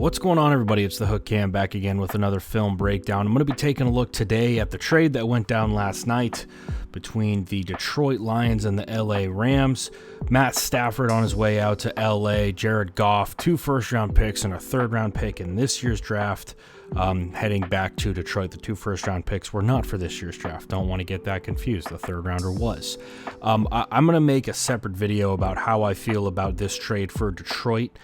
What's going on, everybody? It's the Hook Cam back again with another film breakdown. I'm going to be taking a look today at the trade that went down last night between the Detroit Lions and the LA Rams. Matt Stafford on his way out to LA, Jared Goff, 2 first-round picks and a third-round pick in this year's draft. Heading back to Detroit, the 2 first-round picks were not for this year's draft. Don't want to get that confused. The third-rounder was. I'm going to make a separate video about how I feel about this trade for Detroit.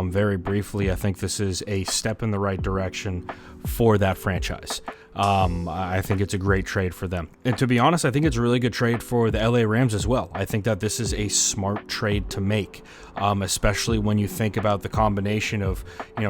Very briefly, I think this is a step in the right direction for that franchise. I think it's a great trade for them. And to be honest, I think it's a really good trade for the LA Rams as well. I think that this is a smart trade to make, especially when you think about the combination of,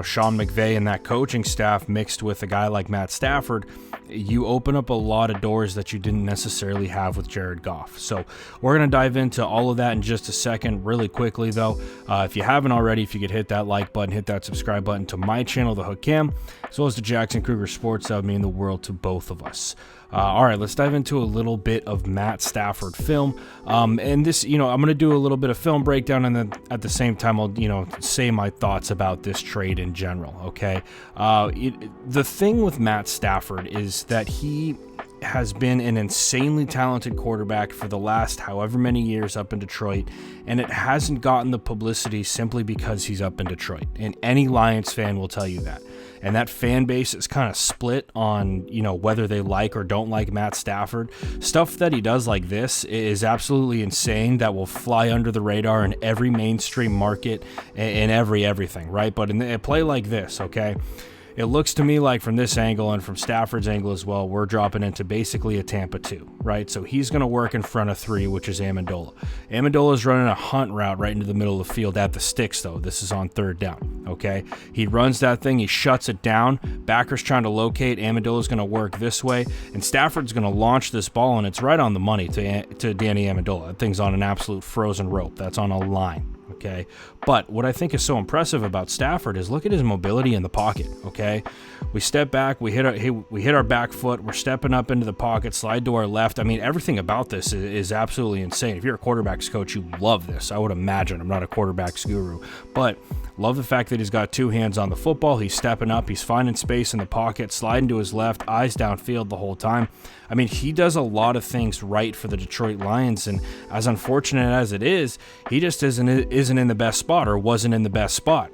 Sean McVay and that coaching staff mixed with a guy like Matt Stafford. You open up a lot of doors that you didn't necessarily have with Jared Goff. So we're going to dive into all of that in just a second. Really quickly, though, if you haven't already, if you could hit that like button, hit that subscribe button to my channel, The Hook Cam, as well as to Jackson Kruger Sports. That would mean the world to both of us. All right, let's dive into a little bit of Matt Stafford film. And this, I'm going to do a little bit of film breakdown, and then at the same time, I'll, say my thoughts about this trade in general. Okay. The thing with Matt Stafford is that he has been an insanely talented quarterback for the last however many years up in Detroit, and it hasn't gotten the publicity simply because he's up in Detroit. And any Lions fan will tell you that. And that fan base is kind of split on, whether they like or don't like Matt Stafford. Stuff that he does like this is absolutely insane, that will fly under the radar in every mainstream market and everything, right? But in a play like this, okay, it looks to me like from this angle and from Stafford's angle as well, we're dropping into basically a Tampa 2, right? So he's going to work in front of 3, which is Amendola. Amendola's running a hunt route right into the middle of the field at the sticks, though. This is on 3rd down, okay? He runs that thing. He shuts it down. Backer's trying to locate. Amendola's going to work this way, and Stafford's going to launch this ball, and it's right on the money to Danny Amendola. That thing's on an absolute frozen rope. That's on a line. Okay, but what I think is so impressive about Stafford is look at his mobility in the pocket. Okay, we step back, we hit our back foot, we're stepping up into the pocket, slide to our left. I mean, everything about this is absolutely insane. If you're a quarterbacks coach, you love this. I would imagine. I'm not a quarterbacks guru, but love the fact that he's got 2 hands on the football. He's stepping up, he's finding space in the pocket, sliding to his left, eyes downfield the whole time. I mean, he does a lot of things right for the Detroit Lions, and as unfortunate as it is, he just isn't in the best spot, or wasn't in the best spot.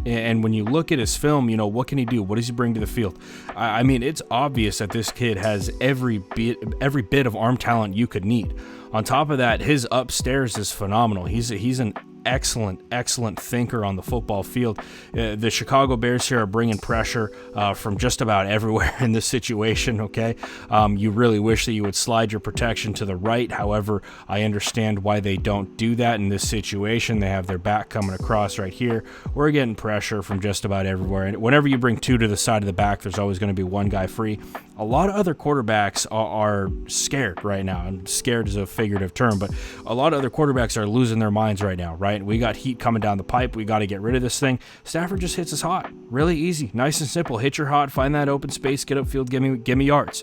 And when you look at his film, what can he do? What does he bring to the field? I mean, it's obvious that this kid has every bit of arm talent you could need. On top of that, his upstairs is phenomenal. He's an excellent thinker on the football field. The Chicago Bears here are bringing pressure from just about everywhere in this situation, okay? You really wish that you would slide your protection to the right. However, I understand why they don't do that in this situation. They have their back coming across right here. We're getting pressure from just about everywhere. And whenever you bring 2 to the side of the back, there's always going to be 1 guy free. A lot of other quarterbacks are scared right now. And scared is a figurative term, but a lot of other quarterbacks are losing their minds right now, right? We got heat coming down the pipe. We got to get rid of this thing. Stafford just hits us hot. Really easy. Nice and simple. Hit your hot, find that open space, get upfield, give me yards.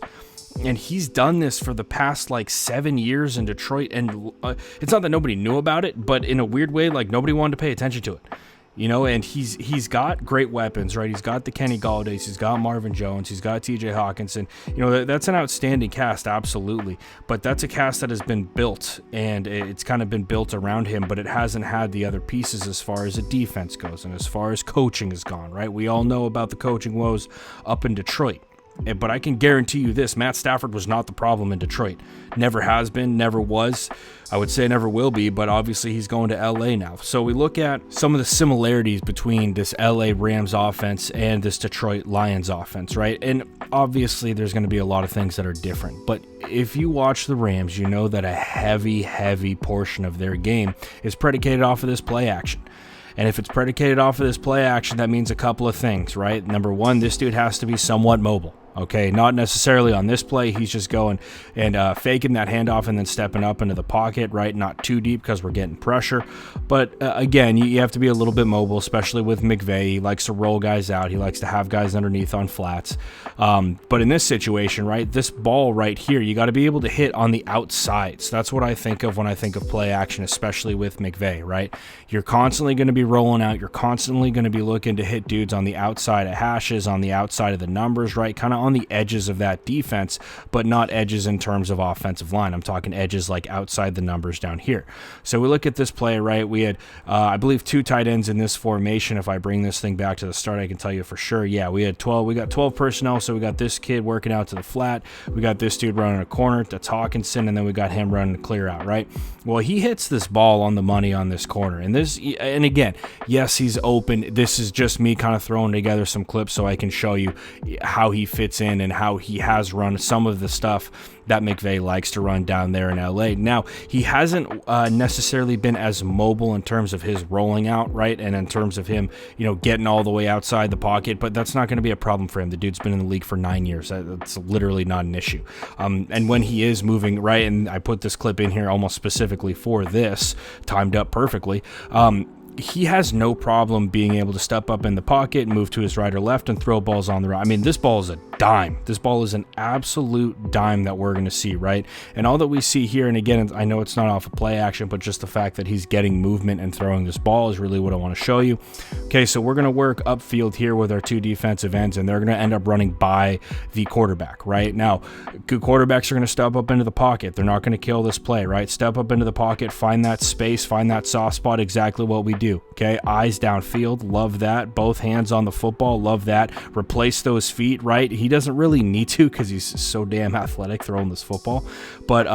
And he's done this for the past 7 years in Detroit. And it's not that nobody knew about it, but in a weird way, nobody wanted to pay attention to it. And he's got great weapons, right? He's got the Kenny Galladay's, he's got Marvin Jones, he's got TJ Hawkinson. That's an outstanding cast, absolutely. But that's a cast that has been built, and it's kind of been built around him, but it hasn't had the other pieces as far as the defense goes and as far as coaching has gone, right? We all know about the coaching woes up in Detroit. But I can guarantee you this, Matt Stafford was not the problem in Detroit. Never has been, never was. I would say never will be, but obviously he's going to LA now. So we look at some of the similarities between this LA Rams offense and this Detroit Lions offense, right? And obviously there's going to be a lot of things that are different. But if you watch the Rams, you know that a heavy portion of their game is predicated off of this play action. And if it's predicated off of this play action, that means a couple of things, right? Number 1, this dude has to be somewhat mobile. Okay, not necessarily on this play. He's just going and faking that handoff and then stepping up into the pocket, right? Not too deep because we're getting pressure. But again, you have to be a little bit mobile, especially with McVay. He likes to roll guys out. He likes to have guys underneath on flats. But in this situation, right, this ball right here, you got to be able to hit on the outside. So that's what I think of when I think of play action, especially with McVay, right? You're constantly going to be rolling out. You're constantly going to be looking to hit dudes on the outside of hashes, on the outside of the numbers, right? Kind of on the edges of that defense, but not edges in terms of offensive line. I'm talking edges like outside the numbers down here. So we look at this play, right? We had, I believe, 2 tight ends in this formation. If I bring this thing back to the start, I can tell you for sure. Yeah, we had 12. We got 12 personnel. So we got this kid working out to the flat. We got this dude running a corner. That's Hawkinson, and then we got him running a clear out, right? Well, he hits this ball on the money on this corner, and again, yes, he's open. This is just me kind of throwing together some clips so I can show you how he fits in and how he has run some of the stuff that McVay likes to run down there in LA. Now, he hasn't necessarily been as mobile in terms of his rolling out, right? And in terms of him, getting all the way outside the pocket, but that's not going to be a problem for him. The dude's been in the league for 9 years. That's literally not an issue. And when he is moving, right, and I put this clip in here almost specifically for this, timed up perfectly, he has no problem being able to step up in the pocket, move to his right or left, and throw balls on the right. I mean, this ball is a dime. This ball is an absolute dime that we're going to see, right? And all that we see here, and again, I know it's not off of play action, but just the fact that he's getting movement and throwing this ball is really what I want to show you. Okay, so we're going to work upfield here with our 2 defensive ends, and they're going to end up running by the quarterback, right? Now, good quarterbacks are going to step up into the pocket. They're not going to kill this play, right? Step up into the pocket, find that space, find that soft spot, exactly what we do. Okay, eyes downfield, love that. Both hands on the football, love that. Replace those feet, right? He doesn't really need to because he's so damn athletic throwing this football. But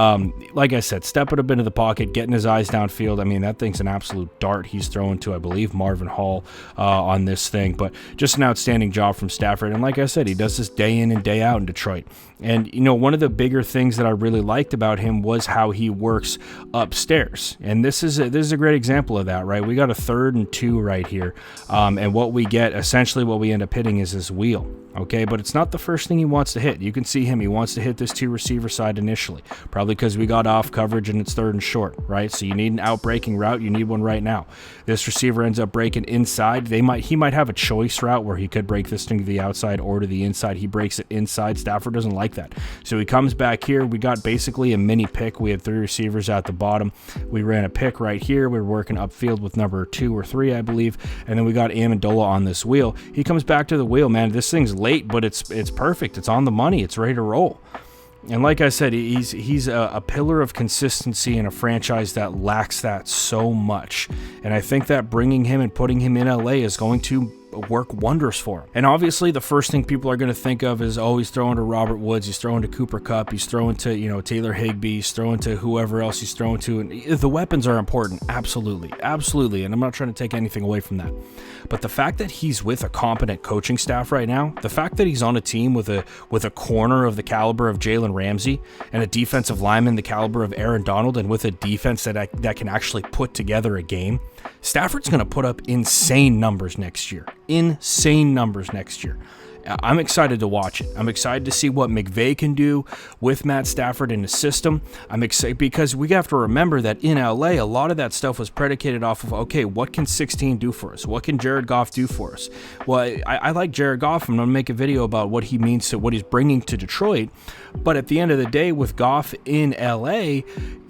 like I said, stepping up into the pocket, getting his eyes downfield. I mean, that thing's an absolute dart he's throwing to, I believe, Marvin Hall on this thing. But just an outstanding job from Stafford. And like I said, he does this day in and day out in Detroit. And, one of the bigger things that I really liked about him was how he works upstairs. And this is a great example of that, right? We got a 3rd and 2 right here. And what we get, essentially what we end up hitting is this wheel. Okay, but it's not the first thing he wants to hit. You can see him. He wants to hit this 2 receiver side initially, probably because we got off coverage and it's 3rd and short, right? So you need an out breaking route. You need one right now. This receiver ends up breaking inside. He might have a choice route where he could break this thing to the outside or to the inside. He breaks it inside. Stafford doesn't like that. So he comes back here. We got basically a mini pick. We had 3 receivers at the bottom. We ran a pick right here. We were working upfield with number 2 or 3, I believe. And then we got Amendola on this wheel. He comes back to the wheel, man. This thing's late, but it's perfect. It's on the money. It's ready to roll. And like I said, he's a pillar of consistency in a franchise that lacks that so much. And I think that bringing him and putting him in LA is going to work wonders for him. And obviously the first thing people are going to think of is, oh, he's throwing to Robert Woods, he's throwing to Cooper Kupp, he's throwing to, Taylor Higbee, he's throwing to whoever else he's throwing to. And the weapons are important. Absolutely. And I'm not trying to take anything away from that. But the fact that he's with a competent coaching staff right now, the fact that he's on a team with a corner of the caliber of Jalen Ramsey and a defensive lineman the caliber of Aaron Donald, and with a defense that can actually put together a game, Stafford's going to put up insane numbers next year. I'm excited to watch it. I'm excited to see what McVay can do with Matt Stafford in his system. I'm excited because we have to remember that in LA, a lot of that stuff was predicated off of, okay, what can 16 do for us? What can Jared Goff do for us? Well, I like Jared Goff. I'm going to make a video about what he means to what he's bringing to Detroit. But at the end of the day, with Goff in LA,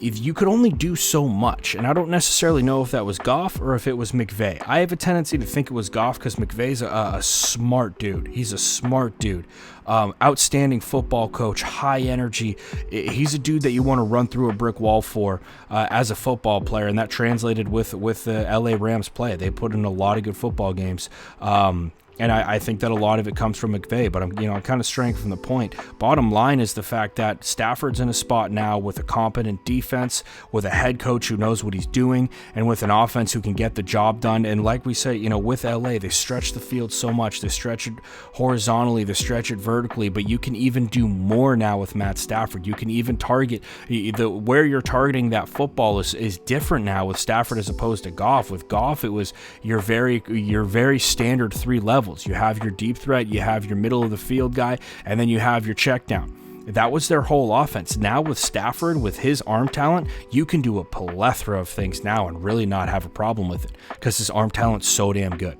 if you could only do so much. And I don't necessarily know if that was Goff or if it was McVay. I have a tendency to think it was Goff because McVay's a smart dude. He's a smart dude. Outstanding football coach, high energy. He's a dude that you want to run through a brick wall for as a football player, and that translated with the LA Rams play. They put in a lot of good football games. And I think that a lot of it comes from McVay, but I'm kind of straying from the point. Bottom line is the fact that Stafford's in a spot now with a competent defense, with a head coach who knows what he's doing, and with an offense who can get the job done. And like we say, with LA, they stretch the field so much. They stretch it horizontally, they stretch it vertically, but you can even do more now with Matt Stafford. You can even target where you're targeting that football is different now with Stafford as opposed to Goff. With Goff, it was your very standard 3 levels. levels. You have your deep threat, you have your middle of the field guy, and then you have your check down. That was their whole offense. Now with Stafford, with his arm talent, you can do a plethora of things now and really not have a problem with it because his arm talent's so damn good.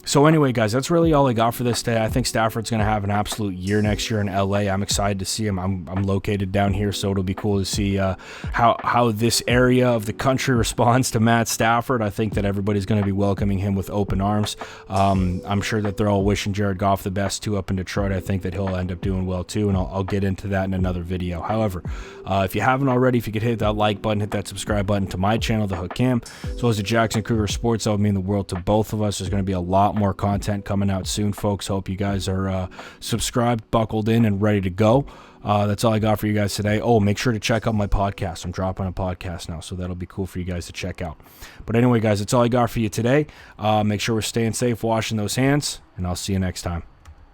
So anyway, guys, that's really all I got for this day. I think Stafford's going to have an absolute year next year in LA. I'm excited to see him. I'm located down here, so it'll be cool to see how this area of the country responds to Matt Stafford. I think that everybody's going to be welcoming him with open arms. I'm sure that they're all wishing Jared Goff the best, too, up in Detroit. I think that he'll end up doing well, too, and I'll get into that in another video. However, if you haven't already, if you could hit that like button, hit that subscribe button to my channel, The Hook Cam, as well as the Jackson Cougar Sports. That would mean the world to both of us. There's going to be a lot more content coming out soon, folks. Hope you guys are subscribed, buckled in, and ready to go. That's all I got for you guys today. Oh, make sure to check out my podcast. I'm dropping a podcast now, so that'll be cool for you guys to check out. But anyway, guys, that's all I got for you today. Make sure we're staying safe, washing those hands, and I'll see you next time.